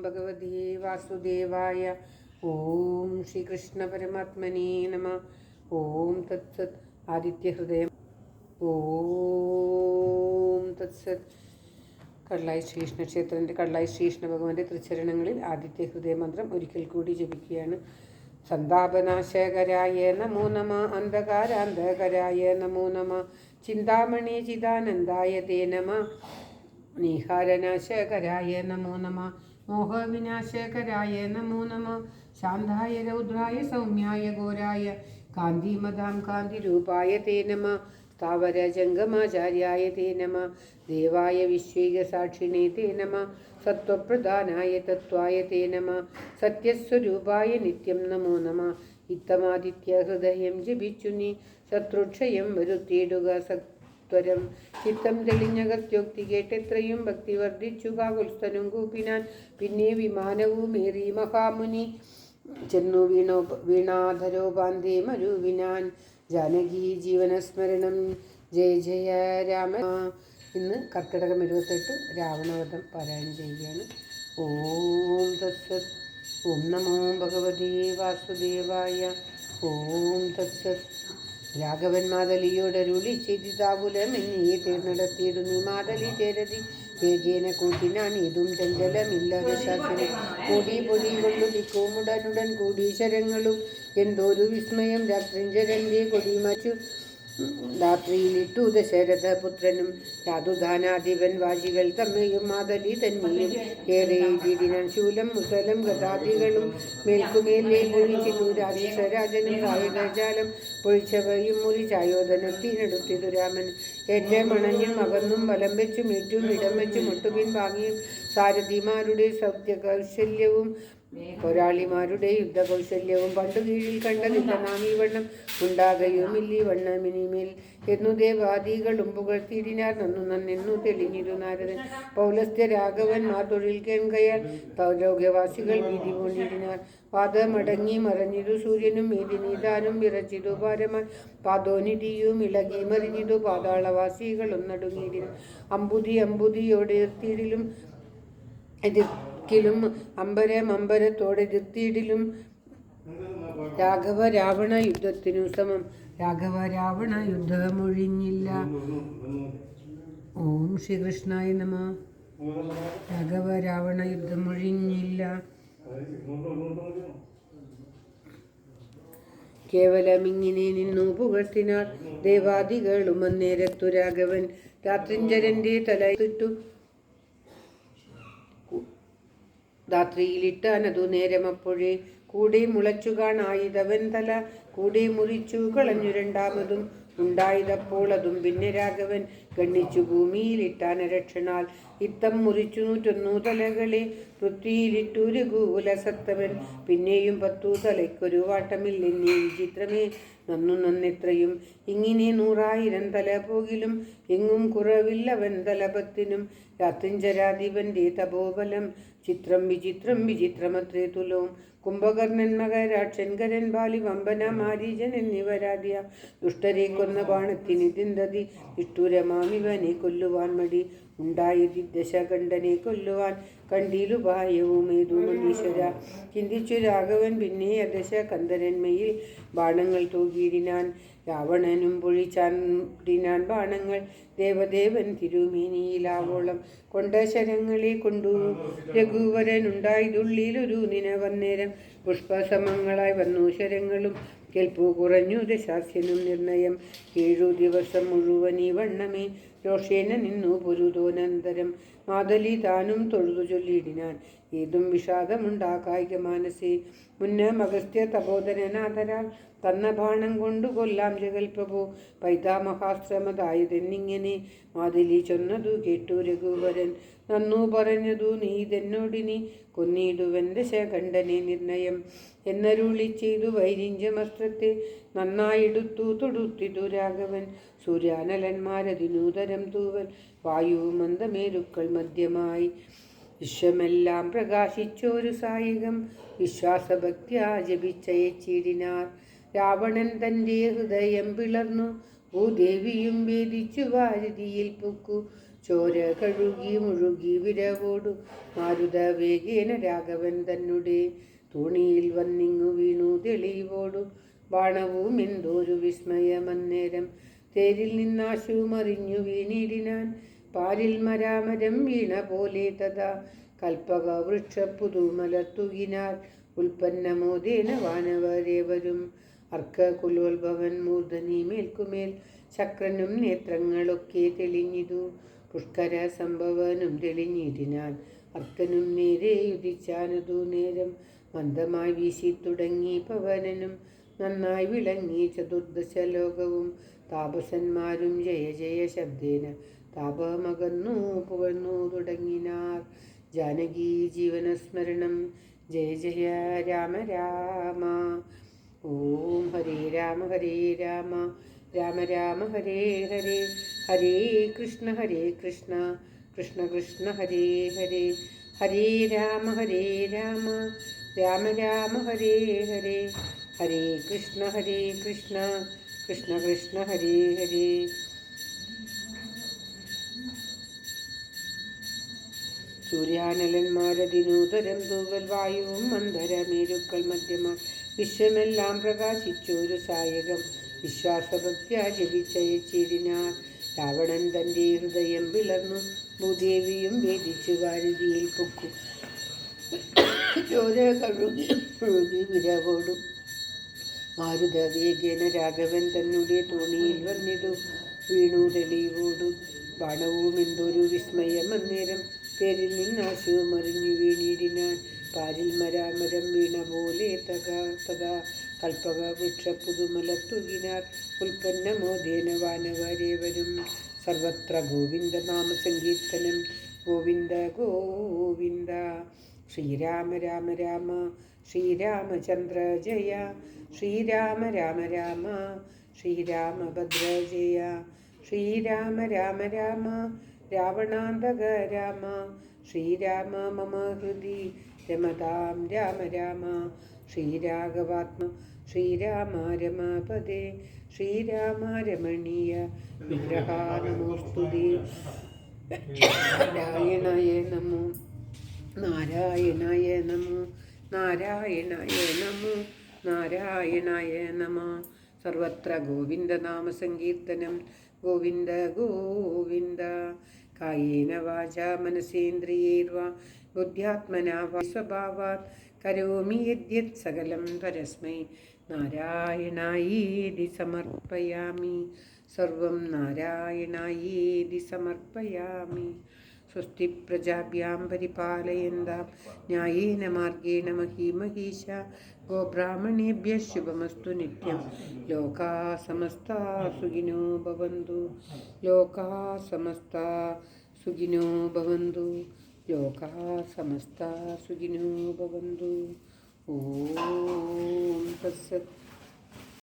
ഭഗവതി വാസുദേവായ. ഓം ശ്രീകൃഷ്ണ പരമാത്മനേ നമ. ഓം തത്സത്. ആദിത്യഹൃദയം. ഓം തത്സത്. കള്ളായി ശ്രീകൃഷ്ണ ക്ഷേത്രത്തിൻ്റെ കള്ളായി ശ്രീകൃഷ്ണ ഭഗവാന്റെ തൃച്ചരണങ്ങളിൽ ആദിത്യഹൃദയ മന്ത്രം ഒരിക്കൽ കൂടി ജപിക്കുകയാണ്. സന്താപനാശകരായ നമോ നമ. അന്ധകാരാന്ധകരായ നമോ നമ. ചിന്താമണി ചിദാനന്ദായ തേ നമ. നീഹാരനാശകരായ നമോ നമ. മോഹവിനാശകരായ നമോ നമ. ശാന്തായ രൗദ്രായ സൗമ്യായ ഘോരായ കാന്തിമതാം കാന്തിരൂപായ തേ നമ. സ്ഥാവര ജംഗമാചാര്യായ തേ നമ. ദേവായ വിശ്വേകസാക്ഷിണേ തേ നമ. സത്വപ്രധാനായ തത്വായ തേ നമ. സത്യസ്വരൂപായ നിത്യം നമോ നമ. ഇത്തമാദിത്യ ഹൃദയം ജപിച്ചു നീ ശത്രുക്ഷയം വരുത്തിയിടുക സത്വരം. ചിത്തം തെളിഞ്ഞകത്യോക്തി കേട്ടെത്രയും ഭക്തി വർദ്ധിച്ചു കാകുൽസ്ഥനും കൂപ്പിനാൻ. പിന്നെ വിമാനവുമേറി മഹാമുനി ചെന്നു വീണാധരോപാന്തേ മരുവിനാൻ. ജാനകി ജീവനസ്മരണം ജയ ജയ രാമ. ഇന്ന് കർക്കിടകം 28 രാവണവധം പാരായണം ചെയ്യുകയാണ്. ഓം തത്സത്. ഓം നമോ ഭഗവതി വാസുദേവായ. ഓം തത്സത്. രാഘവൻ മാതലിയോടരുളി ചെയ്തിതാകുലമെന്നീ തീർന്നിടത്തിയിടുന്നു മാതലി ചേരതി വേഗേന കൂട്ടിനാൻ ഇതും ചഞ്ചലമില്ലാതെ ശാസന കൂടി പൊടി കൊണ്ടു ദിക്കുമുടനുടൻ കൂടീശ്വരങ്ങളും എന്തോരു വിസ്മയം. രാത്രിഞ്ചരന്റെ കൊടിമച്ചു രാത്രിയിലിട്ടു ദശരഥപുത്രനും യാതുധാനാധിപൻ വാശികൾ തമ്മയും മാതലി തന്നെയും ഏറെ ഇതിനാൻ ശൂലം മുസലം ഗതാദികളും മേൽക്കുമേലേ പൊഴിച്ചിട്ടു രാജീശ്വരാജനും സായുധജാലം പൊഴിച്ചവയും മുറി ചായോധനത്തിനടുത്തിതു രാമൻ. ഏറ്റവും അണഞ്ഞും അകന്നും വലം വെച്ചും ഏറ്റും ഇടം വെച്ചും ഒട്ടുപിൻ വാങ്ങിയും സാരഥിമാരുടെ സൗത്യകൗശല്യവും പോരാളിമാരുടെ യുദ്ധകൗശല്യവും പണ്ടു കീഴിൽ കണ്ടതില്ല നാം ഈ വണ്ണം ഉണ്ടാകയുമില്ലി വണ്ണമിനിമേൽ എന്നു ദേവാദികളും പുകഴ്ത്തിയിടിനാർ. നന്നു നന്നെന്നു തെളിഞ്ഞിരു നാരദൻ. പൗലസ്ത്യ രാഘവന്മാർ തൊഴിൽ കേൾക്കയാൽ പൗരോഗ്യവാസികൾ ഭീതി പൂണ്ടിടിനാർ. പാദമടങ്ങി മറഞ്ഞിരു സൂര്യനും മേദിനീതാനും വിറച്ചിതു ഭാരമായി പാദോനിധിയും ഇളകി മറിഞ്ഞിതു പാതാളവാസികൾ ഒന്നടുങ്ങിയിടിനും. അമ്പുതിയോടെ എത്തിയിടിലും എതിർക്കിലും അമ്പരത്തോടെ എതിർത്തിയിടിലും രാഘവ രാവണ യുദ്ധത്തിനു സമം. രാഘവ രാവണ യുദ്ധമൊഴിഞ്ഞില്ല. ഓം ശ്രീകൃഷ്ണായ നമ. രാഘവ രാവണ യുദ്ധമൊഴിഞ്ഞില്ല. കേവലമിങ്ങനെ നിന്നു പുകഴ്ത്തിനാർ ദേവാദികളും അന്നേരത്തു. രാഘവൻ രാത്രിഞ്ചരന്റെ തലയിട്ടു രാത്രിയിലിട്ടാനതു നേരമപ്പോഴേ കൂടെ മുളച്ചു കാണായിതവൻ തല കൂടെ മുറിച്ചു കളഞ്ഞു. രണ്ടാമതും ഉണ്ടായതപ്പോൾ അതും പിന്നെ രാഘവൻ ഗണ്ണിച്ചു ഭൂമിയിലിട്ടാനരക്ഷണാൽ ഇത്തം മുറിച്ചു 101 തലകളെ പൃഥ്വിയിലിട്ടു രഘുകുലസത്തവൻ. പിന്നെയും 10 തലയ്ക്കൊരു വാട്ടമില്ലെന്നീ വിചിത്രമേ നന്നെത്രയും. ഇങ്ങനെ 100,000 തല പോകിലും എങ്ങും കുറവില്ലവൻ തലപത്തിനും. രാത്രിഞ്ചരാധിപന്റെ തപോബലം ചിത്രം വിചിത്രം വിചിത്രമത്രേ തുലോം. കുംഭകർണൻ മകരാക്ഷൻ കരൻ ബാലി വമ്പന മാരീജൻ എന്നിവരാദ്യ ദുഷ്ടരെ കൊന്ന ബാണത്തിന് തിന്തതി നിഷ്ഠുരമാമിവനെ കൊല്ലുവാൻ മടി ഉണ്ടായി. ദശകണ്ഠനെ കൊല്ലുവാൻ കണ്ടീലുപായവുമേതു മണീശ്വര. ചിന്തിച്ചു രാഘവൻ പിന്നെ ദശകന്ധരന്മയിൽ ബാണങ്ങൾ തൂകിയിടിനാൻ. രാവണനും പൊഴിച്ചാണ്ടിനാൻ ബാണങ്ങൾ. ദേവദേവൻ തിരുമേനിയിലാവോളം കൊണ്ട ശരങ്ങളെ കൊണ്ടു രഘുവരനുണ്ടായതുള്ളിലൊരു നിനവന്നേരം. പുഷ്പസമങ്ങളായി വന്നു ശരങ്ങളും കേൾപ്പു കുറഞ്ഞു ദശാസ്യനും നിർണയം. 7 ദിവസം മുഴുവൻ ഈ വണ്ണമേ രോഷേന നിന്നു പൊരുതോനന്തരം. മാതലി താനും തൊഴുതു ചൊല്ലിയിടിനാൻ ഏതും വിഷാദമുണ്ടാകായിക മാനസേ. മുന്ന അഗസ്ത്യ തപോധനനാഥരാൽ തന്ന ബാണം കൊണ്ടു കൊല്ലാം ജഗൽപ്രഭു. പൈതാമഹാശ്രമതായതെന്നിങ്ങനെ മാതലി ചൊന്നതു കേട്ടു രഘുവരൻ. നന്നു പറഞ്ഞതു നീ ഇതെന്നോടിനി കൊന്നിടുവൻ ദശകണ്ഠനെ നിർണയം എന്നരുളി ചെയ്തു വൈരിഞ്ചമസ്ത്രത്തെ നന്നായിടുത്തു തൊടുത്തിതു രാഘവൻ. സൂര്യാനലന്മാരതിനൂതരം തൂവൽ വായു മന്ദമേരുക്കൾ മധ്യമായി വിശ്വമെല്ലാം പ്രകാശിച്ചോരു സായികം വിശ്വാസഭക്ത്യാ ജപിച്ചയച്ചിടിനാർ. രാവണൻ തൻ്റെ ഹൃദയം പിളർന്നു ഭൂദേവിയും ഭേദിച്ചു വാരിതിയിൽ പൊക്കു. ചോര കഴുകി മുഴുകി വിരവോടു മാരുത വേഗേന രാഘവൻ തന്നെ തോണിയിൽ വന്നിങ്ങു വീണു തെളിവോടു ബാണവും എന്തോരു വിസ്മയമന്നേരം തേരിൽ നിന്നാശു മറിഞ്ഞു വീണിടിനാൻ പാലിൽ മരാമരം വീണ പോലെ തഥാ കൽപ്പക വൃക്ഷ പുതുമലത്തുകിനാൽ ഉൽപ്പന്നമോദേന വാനവരേവരും അർക്ക കുലോത്ഭവൻ മൂർധനി മേൽക്കുമേൽ ശക്രനും നേത്രങ്ങളൊക്കെ തെളിഞ്ഞിതു പുഷ്കര സംഭവനും തെളിഞ്ഞിടിനാൽ അർക്കനും നേരെ യുധിച്ചാനതു നേരം മന്ദമായി വീശി തുടങ്ങി പവനനും നന്നായി വിളങ്ങി ചതുർദശ ലോകവും താപസന്മാരും ജയ ജയ ശബ്ദേന താപമകന്നു പുകഴ്ന്നു തുടങ്ങിനാർ. ജാനകി ജീവനസ്മരണം. ജയ ജയ രാമ രാമ. ഓം ഹരേ രാമ രാമ രാമ ഹരേ ഹരേ, ഹരേ കൃഷ്ണ കൃഷ്ണ കൃഷ്ണ ഹരേ ഹരേ, ഹരേ രാമ രാമ രാമ ഹരേ ഹരേ, ഹരേ കൃഷ്ണ കൃഷ്ണ കൃഷ്ണ ഹരേ ഹരേ. സൂര്യാനലന്മാരതിനൂതരം തൂവൽ വായുവും മന്ദരമേരുക്കൾ മധ്യമായി വിശ്വമെല്ലാം പ്രകാശിച്ചൊരു സായകം വിശ്വാസഭക്ത്യാ ജപിച്ചയച്ചിടിനാർ. രാവണൻ തൻ്റെ ഹൃദയം പിളർന്നു ഭൂദേവിയും വേദിച്ചു വാരുതിയിൽ പൊക്കു ചോര കഴുകി വിരവോടും മാരുത വേഗേന രാഘവൻ തന്നെ തോണിയിൽ വന്നിതു വീണു തെളിവോടും ബാണവും എന്തൊരു വിസ്മയം അന്നേരം പേരിൽ നിന്നാശു മറിഞ്ഞു വീണിടിനാൻ പാരിൽ മരാമരം വീണ പോലെ തഥാ കൽപ്പക വൃക്ഷ പുതുമലത്തുകിനാർ ഉൽപ്പന്നമോദേന വാനവരേവരും സർവത്ര ഗോവിന്ദ നാമസങ്കീർത്തനം. ഗോവിന്ദ ഗോവിന്ദ. ശ്രീരാമ രാമ രാമ ശ്രീരാമചന്ദ്ര ജയ, ശ്രീരാമ രാമ രാമ ശ്രീരാമഭദ്ര ജയ, ശ്രീരാമ രാമ രാമ രാവണാന്തക രാമ, ശ്രീരാമ മമ ഹൃദി രമതാം രാമ രാമ, ശ്രീരാഘവാത്മ ശ്രീരാമ രമപദേ, ശ്രീരാമ രമണീയ വിഗ്രഹാ നമോസ്തുതേ. നാരായണായ നമോ നാരായണായ നമോ നാരായണായ നമോ നാരായണായ നമഃ. സർവത്ര ഗോവിന്ദ നാമസങ്കീർത്തനം. ഗോവിന്ദ ഗോവിന്ദ. കായേന വാചാ മനസേന്ദ്രിയേർവാ ബുദ്ധ്യാത്മനാ വാ സ്വഭാവാത് കരോമി യദ്യത് സകലം പരസ്മൈ നാരായണായേതി സമർപ്പയാമി. സർവം നാരായണായേതി സമർപ്പയാമി. സ്വസ്തി പ്രജാഭ്യാം പരിപാലയന്താം ന്യായേന മാർഗേണ മഹീമഹീശ. ഗോബ്രാഹ്മണേഭ്യഃ ശുഭമസ്തു നിത്യം. ലോകാ സമസ്താ സുഖിനോ ഭവന്തു. ലോകാ സമസ്താ സുഖിനോ ഭവന്തു. ലോകാ സമസ്താ സുഖിനോ ഭവന്തു. ഓം തത്സത്.